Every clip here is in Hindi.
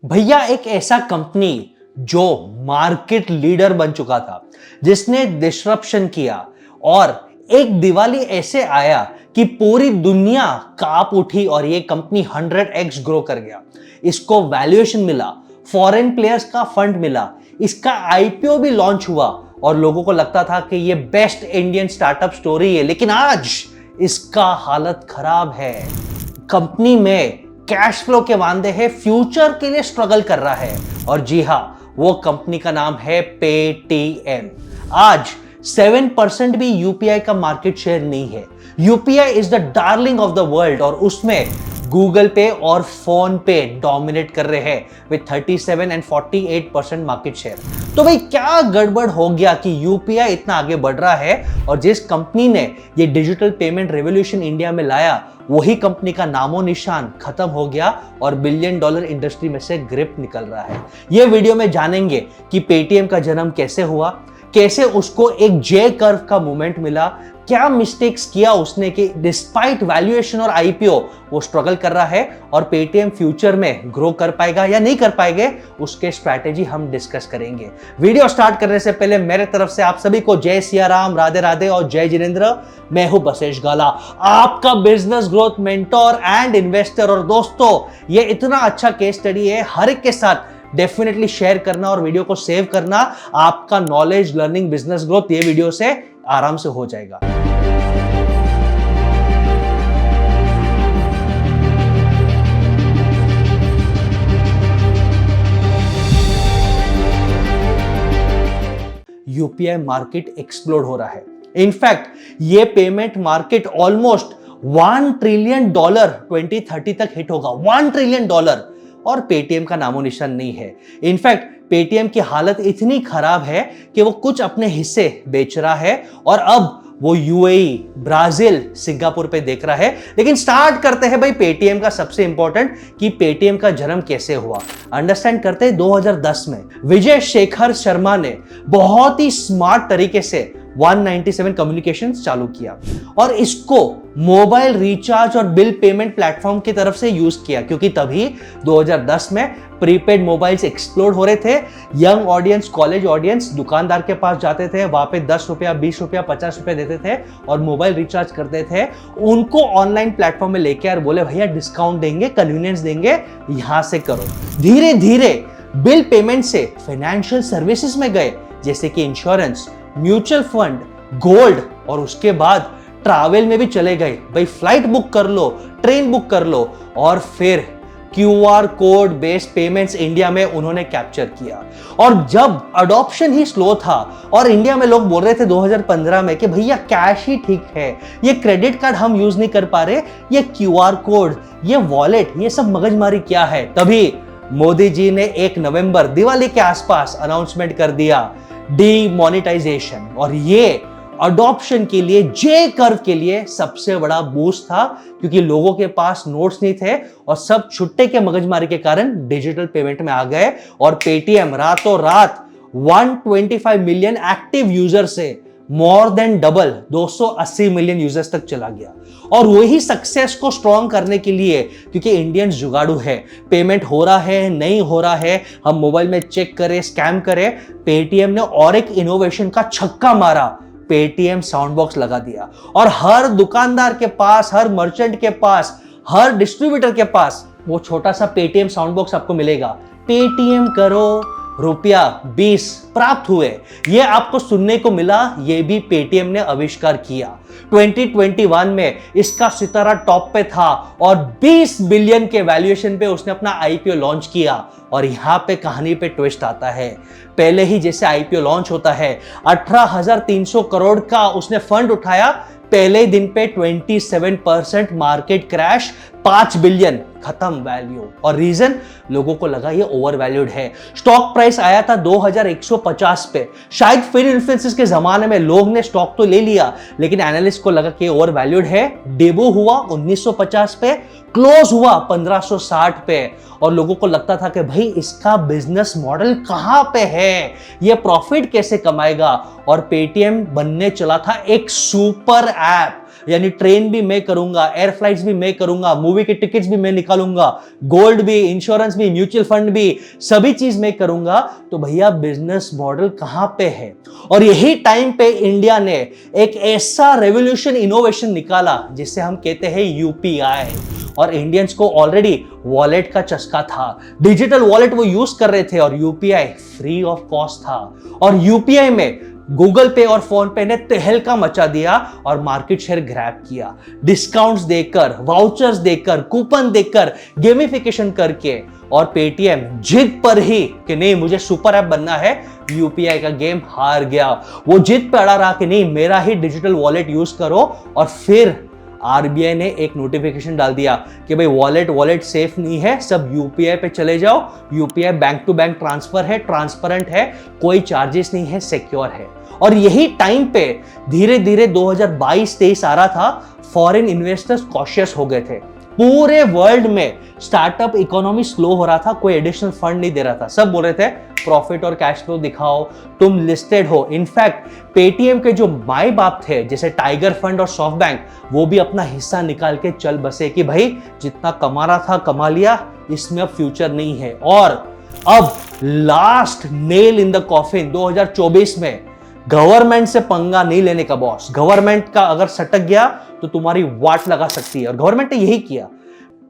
भैया एक ऐसा कंपनी जो मार्केट लीडर बन चुका था, जिसने डिस्रप्शन किया और एक दिवाली ऐसे आया कि पूरी दुनिया कांप उठी और ये कंपनी 100x ग्रो कर गया। इसको वैल्यूएशन मिला, फॉरेन प्लेयर्स का फंड मिला, इसका आईपीओ भी लॉन्च हुआ और लोगों को लगता था कि ये बेस्ट इंडियन स्टार्टअप स्टोरी है। लेकिन आज इसका हालत खराब है। कंपनी में कैश फ्लो के वांदे हैं, फ्यूचर के लिए स्ट्रगल कर रहा है। और जी हां, वो कंपनी का नाम है पेटीएम। आज 7% भी यूपीआई का मार्केट शेयर नहीं है। UPI is the darling of the world और उसमें गूगल पे और फोन पे डोमिनेट कर रहे हैं विद 37 एंड 48% मार्केट शेयर। तो भाई क्या गड़बड़ हो गया कि यूपीआई इतना आगे बढ़ रहा है और जिस कंपनी ने ये डिजिटल पेमेंट रेवोल्यूशन इंडिया में लाया, वही कंपनी का नामो निशान खत्म हो गया और $1 बिलियन इंडस्ट्री में से ग्रिप निकल रहा है। ये वीडियो में जानेंगे कि पेटीएम का जन्म कैसे हुआ, कैसे उसको एक जे कर्व का मूवमेंट मिला, क्या मिस्टेक्स किया उसने कि डिस्पाइट वैल्यूएशन और आईपीओ वो स्ट्रगल कर रहा है और पेटीएम फ्यूचर में ग्रो कर पाएगा या नहीं कर पाएंगे, उसके स्ट्रैटेजी हम डिस्कस करेंगे। वीडियो स्टार्ट करने से पहले मेरे तरफ से आप सभी को जय सिया राम, राधे राधे और जय जिनेंद्र। मैं हूं बसेश गाला, आपका business growth mentor and investor. और दोस्तों, ये इतना अच्छा केस स्टडी है, हर एक के साथ डेफिनेटली शेयर करना और वीडियो को सेव करना। आपका नॉलेज, लर्निंग, बिजनेस ग्रोथ ये वीडियो से आराम से हो जाएगा। यूपीआई मार्केट एक्सप्लोड हो रहा है। इनफैक्ट ये पेमेंट मार्केट ऑलमोस्ट $1 ट्रिलियन 2030 तक हिट होगा। $1 ट्रिलियन और पेटीएम का नामो निशान नहीं है। इनफैक्ट पेटीएम की हालत इतनी खराब है कि वो कुछ अपने हिस्से बेच रहा है और अब वो यूएई, ब्राजील, सिंगापुर पे देख रहा है। लेकिन स्टार्ट करते हैं भाई पेटीएम का सबसे इंपॉर्टेंट कि पेटीएम का जन्म कैसे हुआ। अंडरस्टैंड करते हैं 2010 में विजय शेखर शर्मा ने बहुत ही स्मार्ट तरीके से 197 कम्युनिकेशंस चालू किया और इसको मोबाइल रिचार्ज और बिल पेमेंट प्लेटफॉर्म की तरफ से यूज किया, क्योंकि तभी 2010 में प्रीपेड मोबाइल्स एक्सप्लोड हो रहे थे। यंग ऑडियंस, कॉलेज ऑडियंस दुकानदार के पास जाते थे, वहां पे 10 रुपया, 20 रुपया, 50 रुपया देते थे और मोबाइल रिचार्ज करते थे। उनको ऑनलाइन प्लेटफॉर्म में लेके और बोले भैया डिस्काउंट देंगे, कन्वीनियंस देंगे, यहां से करो। धीरे धीरे बिल पेमेंट से फाइनेंशियल सर्विसेज में गए, जैसे कि इंश्योरेंस, म्यूचुअल फंड, गोल्ड, और उसके बाद ट्रैवल में भी चले गए। भाई फ्लाइट बुक कर लो, ट्रेन बुक कर लो, और फिर QR code based payments India में उन्होंने कैप्चर किया। और जब अडॉप्शन ही स्लो था और इंडिया में लोग बोल रहे थे 2015 में कि भैया कैश ही ठीक है, ये क्रेडिट कार्ड हम यूज नहीं कर पा रहे, ये क्यूआर कोड, ये वॉलेट, ये सब मगजमारी क्या है, तभी मोदी जी ने 1 नवंबर दिवाली के आसपास अनाउंसमेंट कर दिया डीमोनेटाइजेशन। और ये अडॉप्शन के लिए, जे कर्व के लिए सबसे बड़ा बूस्ट था, क्योंकि लोगों के पास नोट्स नहीं थे और सब छुट्टे के मगजमारी के कारण डिजिटल पेमेंट में आ गए। और पेटीएम रातों रात 125 मिलियन एक्टिव यूजर से more than double 280 million users तक चला गया। और वही सक्सेस को स्ट्रॉन्ग करने के लिए, क्योंकि इंडियंस जुगाड़ू है, पेमेंट हो रहा है नहीं हो रहा है, हम मोबाइल में चेक करें, स्कैम करें, पेटीएम ने और एक इनोवेशन का छक्का मारा, पेटीएम साउंड बॉक्स लगा दिया। और हर दुकानदार के पास, हर मर्चेंट के पास, हर डिस्ट्रीब्यूटर के पास वो छोटा सा पेटीएम साउंड बॉक्स आपको मिलेगा। पेटीएम करो, ₹20 प्राप्त हुए। ये आपको सुनने को मिला, ये भी पेटीएम ने आविष्कार किया। 2021 में इसका सितारा टॉप पे था और 20 बिलियन के वैल्यूएशन पे उसने अपना आईपीओ लॉन्च किया। और यहां पे कहानी पे ट्विस्ट आता है। पहले ही जैसे आईपीओ लॉन्च होता है, 18,300 करोड़ का उसने फंड उठाया, पहले दिन पे 27% मार्केट क्रैश, 5 बिलियन खत्म वैल्यू। और रीजन, लोगों को लगा ये ओवर वैल्यूड है। स्टॉक प्राइस आया था 2150 पे। शायद फिर इन्फ्लुएंसर्स के जमाने में लोग ने स्टॉक तो ले लिया, लेकिन एनालिस्ट को लगा कि ओवर वैल्यूड है। डेब्यू हुआ 1950 पे, क्लोज हुआ 1560 पे। और लोगों को लगता था कि भाई इसका बिजनेस मॉडल कहां पे है, ये प्रॉफिट कैसे कमाएगा। और पेटीएम बनने चला था एक सुपर ऐप यानी ट्रेन भी मैं करूंगा, एयर फ्लाइट्स भी मैं करूंगा, मूवी के टिकट्स भी मैं निकालूंगा, गोल्ड भी, इंश्योरेंस भी, म्यूचुअल फंड भी, सभी चीज मैं करूंगा, तो भैया बिजनेस मॉडल कहां पे है? और यही टाइम पे इंडिया ने एक ऐसा रेवोल्यूशन इनोवेशन निकाला जिसे हम कहते हैं यूपीआई। और इंडियंस को ऑलरेडी वॉलेट का चस्का था, डिजिटल वॉलेट वो यूज कर रहे थे, और यूपीआई फ्री ऑफ कॉस्ट था। और यूपीआई में गूगल पे और फोन पे ने तहलका मचा दिया और मार्केट शेयर ग्रैब किया, डिस्काउंट्स देकर, वाउचर्स देकर, कूपन देकर, गेमिफिकेशन करके। और पेटीएम जिद पर ही कि नहीं मुझे सुपर ऐप बनना है, यूपीआई का गेम हार गया। वो जिद पे अड़ा रहा कि नहीं मेरा ही डिजिटल वॉलेट यूज करो। और फिर आरबीआई ने एक नोटिफिकेशन डाल दिया कि भाई वॉलेट सेफ नहीं है, सब यूपीआई पे चले जाओ। UPI bank to bank transfer है, ट्रांसपेरेंट है, कोई चार्जेस नहीं है, सिक्योर है। और यही टाइम पे धीरे धीरे 2022-23 आ रहा था, फॉरेन इन्वेस्टर्स कॉशियस हो गए थे। पूरे वर्ल्ड में स्टार्टअप इकोनॉमी स्लो हो रहा था, कोई एडिशनल फंड नहीं दे रहा था। सब बोल रहे थे प्रॉफिट और कैश फ्लो दिखाओ, तुम लिस्टेड हो। इनफैक्ट पेटीएम के जो माई बाप थे जैसे टाइगर फंड और सॉफ्ट बैंक, वो भी अपना हिस्सा निकाल के चल बसे कि भाई जितना कमा रहा था कमा लिया, इसमें अब फ्यूचर नहीं है। और अब last nail in the coffin 2024 में गवर्नमेंट से पंगा नहीं लेने का बॉस। गवर्नमेंट का अगर सटक गया तो तुम्हारी वाट लगा सकती है, और गवर्नमेंट ने यही किया।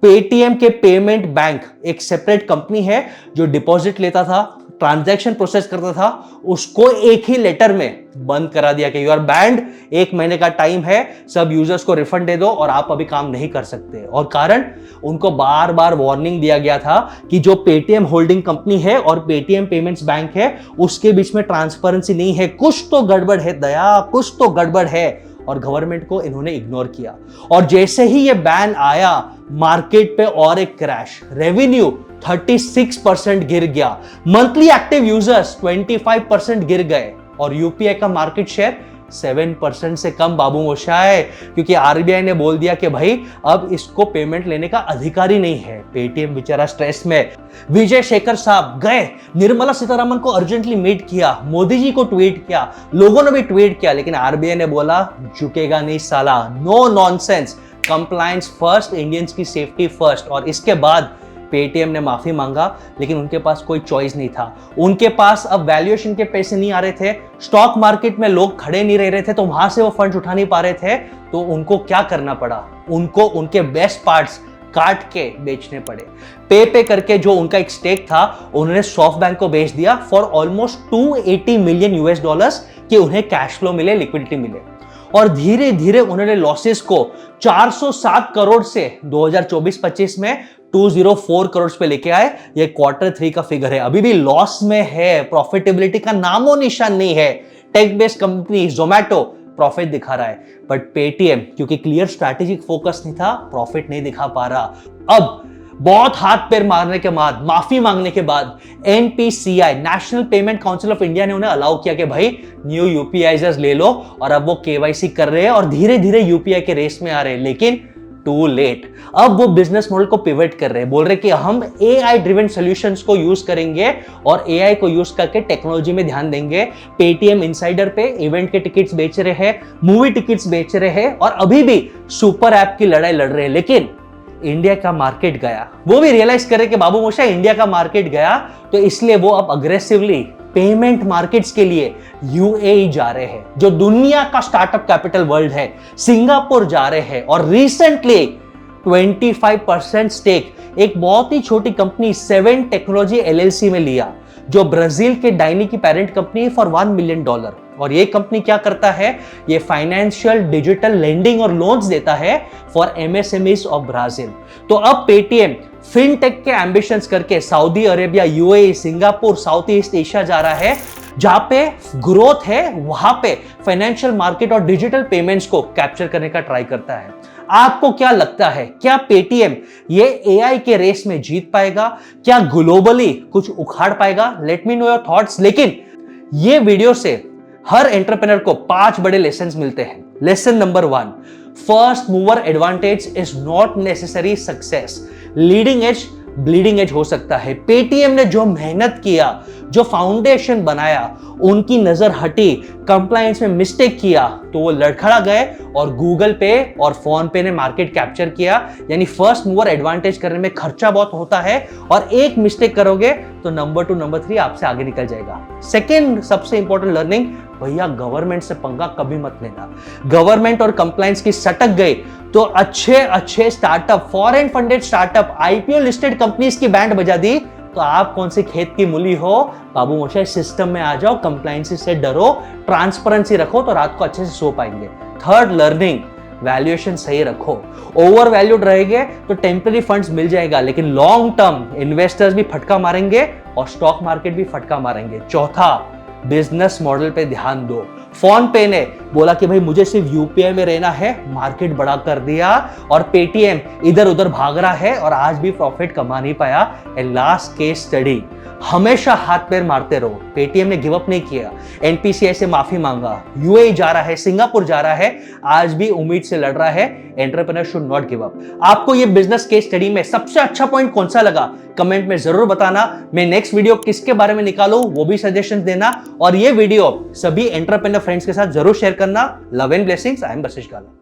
पेटीएम के पेमेंट बैंक एक सेपरेट कंपनी है जो डिपॉजिट लेता था, ट्रांजैक्शन प्रोसेस करता था, उसको एक ही लेटर में बंद करा दिया कि यू आर बैंड, 1 महीने का टाइम है, सब यूजर्स को रिफंड दे दो और आप अभी काम नहीं कर सकते। और कारण उनको बार बार वार्निंग दिया गया था कि जो पेटीएम होल्डिंग कंपनी है और पेटीएम पेमेंट्स बैंक है उसके बीच में ट्रांसपेरेंसी नहीं है, कुछ तो गड़बड़ है दया, कुछ तो गड़बड़ है। और गवर्नमेंट को इन्होंने इग्नोर किया। और जैसे ही ये बैन आया, मार्केट पे और एक क्रैश, रेवेन्यू 36% गिर गया, मंथली एक्टिव यूजर्स 25% गिर गए, और यूपीआई का मार्केट शेयर 7% से कम बाबू मोशाय, क्योंकि आरबीआई ने बोल दिया कि भाई अब इसको पेमेंट लेने का अधिकार ही नहीं है। पेटीएम बेचारा स्ट्रेस में। विजय शेखर साहब गए, निर्मला सीतारमन को अर्जेंटली मीट किया, मोदी जी को ट्वीट किया, लोगों ने भी ट्वीट किया, लेकिन आरबीआई ने बोला झुकेगा नहीं साला, no nonsense, compliance first, Indians की सेफ्टी फर्स्ट। और इसके बाद पेटीएम ने माफी मांगा, लेकिन उनके पास कोई चॉइस नहीं था। उनके पास अब वैल्यूएशन के पैसे नहीं आ रहे थे, स्टॉक मार्केट में लोग खड़े नहीं रह रहे थे, तो वहां से वो फंड उठा नहीं पा रहे थे। तो उनको क्या करना पड़ा? उनको उनके बेस्ट पार्ट्स काट के बेचने पड़े। पे करके जो उनका एक स्टेक था उन्होंने सॉफ्ट बैंक को बेच दिया फॉर ऑलमोस्ट $280 मिलियन कि उन्हें कैश फ्लो मिले, लिक्विडिटी मिले। और धीरे धीरे उन्होंने लॉसेस को 407 करोड़ से 2024-25 में 204 करोड़ पे लेके आए। ये Q3 का फिगर है, अभी भी लॉस में है, प्रॉफिटेबिलिटी का नामो निशान नहीं है। Tech based company Zomato profit दिखा रहा है, बट पेटीएम क्योंकि क्लियर स्ट्रैटेजिक फोकस नहीं था, प्रॉफिट नहीं दिखा पा रहा। अब बहुत हाथ पैर मारने के बाद, माफी मांगने के बाद, NPCI national payment council of India ने उन्हें अलाउ किया कि भाई न्यू यूपीआईजर्स ले लो, और अब वो केवाईसी कर रहे हैं और धीरे धीरे यूपीआई के रेस में आ रहे हैं। लेकिन टू लेट, अब वो बिजनेस मॉडल को पिवट कर रहे हैं, बोल रहे कि हम एआई ड्रिवन सॉल्यूशंस को यूज करेंगे और एआई को यूज करके टेक्नोलॉजी में ध्यान देंगे। पेटीएम इनसाइडर पे इवेंट के टिकट्स बेच रहे हैं, मूवी टिकट्स बेच रहे हैं, और अभी भी सुपर ऐप की लड़ाई लड़ रहे हैं। लेकिन इंडिया का मार्केट गया, वो भी रियलाइज करे कि बाबू मोशा इंडिया का मार्केट गया, तो इसलिए वो अब अग्रेसिवली पेमेंट मार्केट्स के लिए यूएई जा रहे हैं, जो दुनिया का स्टार्टअप कैपिटल वर्ल्ड है, सिंगापुर जा रहे हैं। और रिसेंटली 25% स्टेक एक बहुत ही छोटी कंपनी 7 टेक्नोलॉजी एलएलसी में लिया, जो ब्राजील के डाइनी की पेरेंट कंपनी है, फॉर $1 मिलियन। और ये कंपनी क्या करता है? ये फाइनेंशियल डिजिटल लेंडिंग और लोन्स देता है फॉर एमएसएमईज ऑफ ब्राजील। तो अब पेटीएम फिनटेक के एम्बिशंस करके Saudi Arabia, UAE, Singapore, south east Asia जा रहा है, जहां पे ग्रोथ है वहां पे फाइनेंशियल मार्केट और डिजिटल पेमेंट्स को कैप्चर करने का ट्राई करता है। आपको क्या लगता है, क्या पेटीएम ये एआई के रेस में जीत पाएगा? क्या ग्लोबली कुछ उखाड़ पाएगा? Let me know your thoughts. लेकिन ये वीडियो से हर एंटरप्रेन्योर को 5 बड़े लेसन्स मिलते हैं। Lesson number 1, first mover advantage is not necessary success, leading edge bleeding edge हो सकता है। पेटीएम ने जो मेहनत किया, जो फाउंडेशन बनाया, उनकी नजर हटी, कंप्लायंस में मिस्टेक किया, तो वो लड़खड़ा गए और गूगल पे और फोन पे ने मार्केट कैप्चर किया। यानी फर्स्ट मूवर एडवांटेज करने में खर्चा बहुत होता है और एक मिस्टेक करोगे तो नंबर 2 नंबर 3 आपसे आगे निकल जाएगा। सेकेंड सबसे इंपॉर्टेंट लर्निंग, भैया गवर्नमेंट से पंगा कभी मत लेना। गवर्नमेंट और कंप्लायंस की सटक गई तो अच्छे startup, foreign funded startup, IPO listed companies की बैंड बजा दी, तो आप कौन से खेत की मूली हो बाबू मोशे, सिस्टम में आ जाओ, कंप्लायंस से डरो, ट्रांसपेरेंसी रखो तो रात को अच्छे से सो पाएंगे। थर्ड लर्निंग, वैल्यूएशन सही रखो। ओवर वैल्यूड रहेंगे तो टेम्पररी फंड्स मिल जाएगा, लेकिन लॉन्ग टर्म इन्वेस्टर्स भी फटका मारेंगे और स्टॉक मार्केट भी फटका मारेंगे। चौथा, बिजनेस मॉडल पे ध्यान दो। फोन पे ने बोला कि भाई मुझे सिर्फ यूपीआई में रहना है, मार्केट बड़ा कर दिया और पेटीएम इधर उधर भाग रहा है और आज भी प्रॉफिट कमा नहीं पाया। एंड लास्ट केस स्टडी, हमेशा हाथ पैर मारते रहो। पेटीएम ने गिव अप नहीं किया, एनपीसीआई से माफी मांगा, यूएई जा रहा है, सिंगापुर जा रहा है, आज भी उम्मीद से लड़ रहा है। Entrepreneur should not give up. आपको ये बिजनेस केस स्टडी में सबसे अच्छा पॉइंट कौन सा लगा, कमेंट में जरूर बताना। मैं नेक्स्ट वीडियो किसके बारे में निकालूं वो भी सजेशन देना, और ये वीडियो सभी एंटरप्रेन्योर फ्रेंड्स के साथ जरूर शेयर करना। Love and blessings, I am Bashish gala.